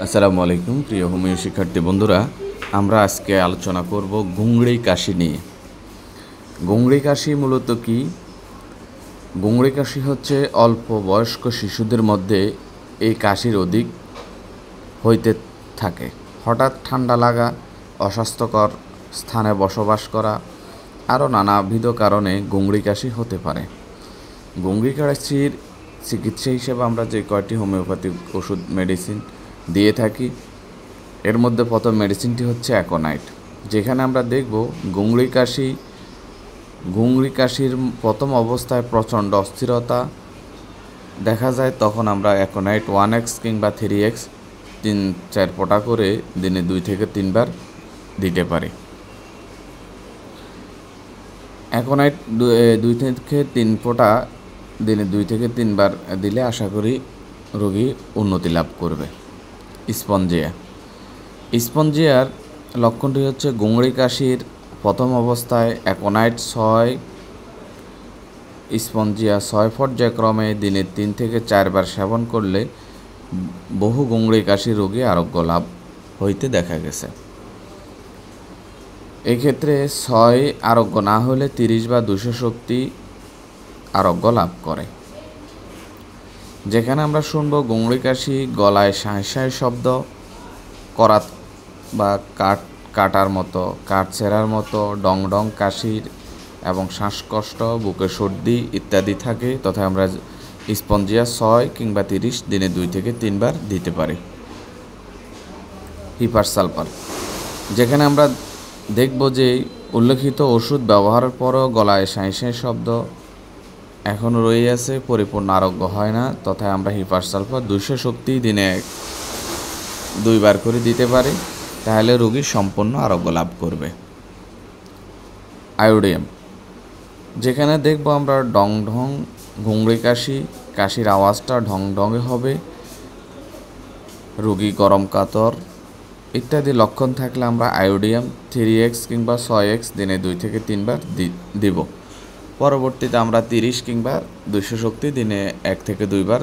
আসসালামু আলাইকুম প্রিয় হোমিও শিক্ষার্থী বন্ধুরা, আমরা আজকে আলোচনা করব গুংড়ি কাশি নিয়ে। গুংড়ি কাশি মূলত কি? গুংড়ি কাশি হচ্ছে অল্প বয়স্ক শিশুদের মধ্যে এই কাশির অধিক হইতে থাকে। হঠাৎ ঠান্ডা লাগা, অস্বাস্থ্যকর স্থানে বসবাস করা, আরও নানাবিধ কারণে গুংড়ি কাশি হতে পারে। গুংড়ি কাশির চিকিৎসা হিসেবে আমরা যে কয়টি হোমিওপ্যাথিক ওষুধ মেডিসিন দিয়ে থাকি, এর মধ্যে প্রথম মেডিসিনটি হচ্ছে অ্যাকোনাইট। যেখানে আমরা দেখব গুংড়ি কাশির প্রথম অবস্থায় প্রচণ্ড অস্থিরতা দেখা যায়, তখন আমরা অ্যাকোনাইট 1x কিংবা 3x 3-4 ফোঁটা করে দিনে 2 থেকে 3 বার দিতে পারি। অ্যাকোনাইট 2 থেকে 3 ফোঁটা দিনে 2 থেকে 3 বার দিলে আশা করি রোগী উন্নতি লাভ করবে। স্পঞ্জিয়ার লক্ষণটি হচ্ছে গুংড়ি কাশির প্রথম অবস্থায় অ্যাকোনাইট 6 স্পঞ্জিয়া 6 পর্যায়ক্রমে দিনে 3 থেকে 4 বার সেবন করলে বহু গুংড়ি কাশি রোগী আরোগ্য লাভ হইতে দেখা গেছে। এক্ষেত্রে 6 আরোগ্য না হলে 30 বা 200 শক্তি আরোগ্য লাভ করে। যেখানে আমরা শুনব গুংড়ি কাশি গলায় শাঁই শাঁই শব্দ করা বা কাটার মতো, কাঠ ছেঁড়ার মতো, ডং ডং কাশির এবং শ্বাসকষ্ট, বুকে সর্দি ইত্যাদি থাকে, তথা আমরা স্পঞ্জিয়া 6 কিংবা 30 দিনে 2 থেকে 3 বার দিতে পারি। হিপারসালফার, যেখানে আমরা দেখব যে উল্লেখিত ওষুধ ব্যবহারের পরও গলায় শাঁই শাঁই শব্দ এখনও রয়ে আছে, পরিপূর্ণ আরোগ্য হয় না, তথা আমরা হিপারসালফার 200 শক্তি দিনে 2 বার করে দিতে পারি, তাহলে রোগী সম্পূর্ণ আরোগ্য লাভ করবে। আয়োডিয়াম, যেখানে দেখব আমরা ডং ঢং গুংড়ি কাশির আওয়াজটা ঢং ঢঙে হবে, রোগী গরম কাতর ইত্যাদি লক্ষণ থাকলে আমরা আয়োডিয়াম 3x কিংবা 6x দিনে 2 থেকে 3 বার দিব। পরবর্তীতে আমরা 30 কিংবা 200 শক্তি দিনে 1 থেকে 2 বার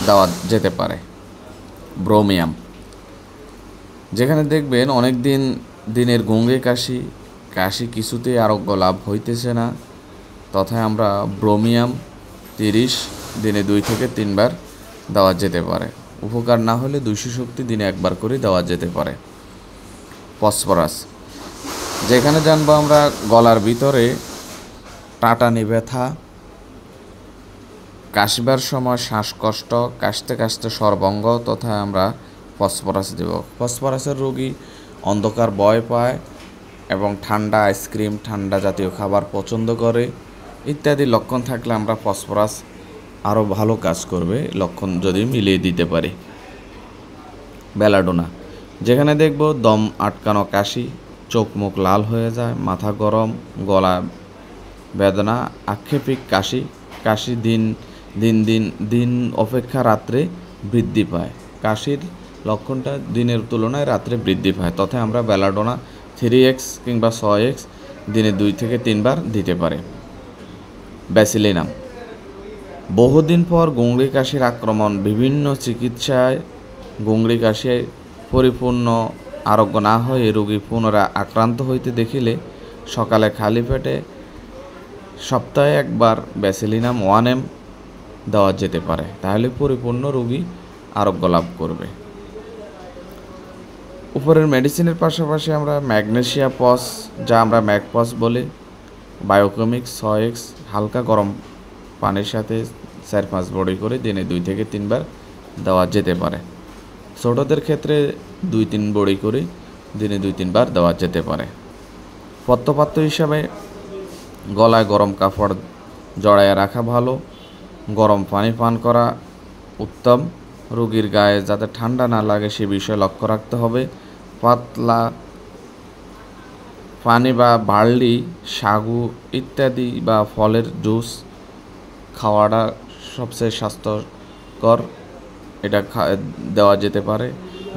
দেওয়া যেতে পারে। ব্রোমিয়াম, যেখানে দেখবেন অনেক দিনের গুংড়ি কাশি কিছুতেই আরোগ্য লাভ হইতেছে না, তথা আমরা ব্রোমিয়াম 30 দিনে 2 থেকে 3 বার দেওয়া যেতে পারে। উপকার না হলে 200 শক্তি দিনে 1 বার করে দেওয়া যেতে পারে। ফসফরাস, যেখানে জানবো আমরা গলার ভিতরে টাটানি ব্যথা, কাশিবার সময় শ্বাসকষ্ট, কাশতে কাশতে স্বরভঙ্গ, তথা আমরা ফসফরাস দেব। ফসফরাসের রোগী অন্ধকার ভয় পায় এবং ঠান্ডা আইসক্রিম, ঠান্ডা জাতীয় খাবার পছন্দ করে ইত্যাদি লক্ষণ থাকলে আমরা ফসফরাস আরও ভালো কাজ করবে, লক্ষণ যদি মিলিয়ে দিতে পারি। বেলাডোনা, যেখানে দেখব দম আটকানো কাশি, চোখ মুখ লাল হয়ে যায়, মাথা গরম, গলা বেদনা, আক্ষেপিক কাশি দিন অপেক্ষা রাত্রে বৃদ্ধি পায়। কাশির লক্ষণটা দিনের তুলনায় রাত্রে বৃদ্ধি পায়, তথা আমরা বেলাডোনা 3x কিংবা 6x দিনে 2 থেকে 3 বার দিতে পারে। ব্যাসিলিনাম, বহুদিন পর গুংড়ি কাশির আক্রমণ, বিভিন্ন চিকিৎসায় গুংড়ি কাশি পরিপূর্ণ আরোগ্য না হয়ে রোগী পুনরায় আক্রান্ত হইতে দেখিলে সকালে খালি পেটে সপ্তাহে 1 বার ব্যাসিলিনাম 1m দেওয়া যেতে পারে, তাহলে পরিপূর্ণ রোগী আরোগ্য লাভ করবে। উপরের মেডিসিনের পাশাপাশি আমরা ম্যাগনেসিয়া পস, যা আমরা ম্যাগপস বলি, বায়োকেমিক 6x হালকা গরম পানির সাথে 4-5 বড়ি করে দিনে 2 থেকে 3 বার দেওয়া যেতে পারে। ছোটদের ক্ষেত্রে 2-3 বড়ি করে দিনে 2-3 বার দেওয়া যেতে পারে। পথ্যপাত্য হিসাবে গলায় গরম কাপড় জড়াইয়া রাখা ভালো, গরম পানি পান করা উত্তম, রোগীর গায়ে যাতে ঠান্ডা না লাগে সে বিষয়ে লক্ষ্য রাখতে হবে। পাতলা পানি বা বার্লি, সাগু ইত্যাদি বা ফলের জুস খাওয়াটা সবচেয়ে স্বাস্থ্যকর, এটা দেওয়া যেতে পারে।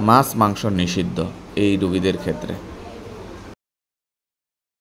মাছ মাংস নিষিদ্ধ এই রোগীদের ক্ষেত্রে।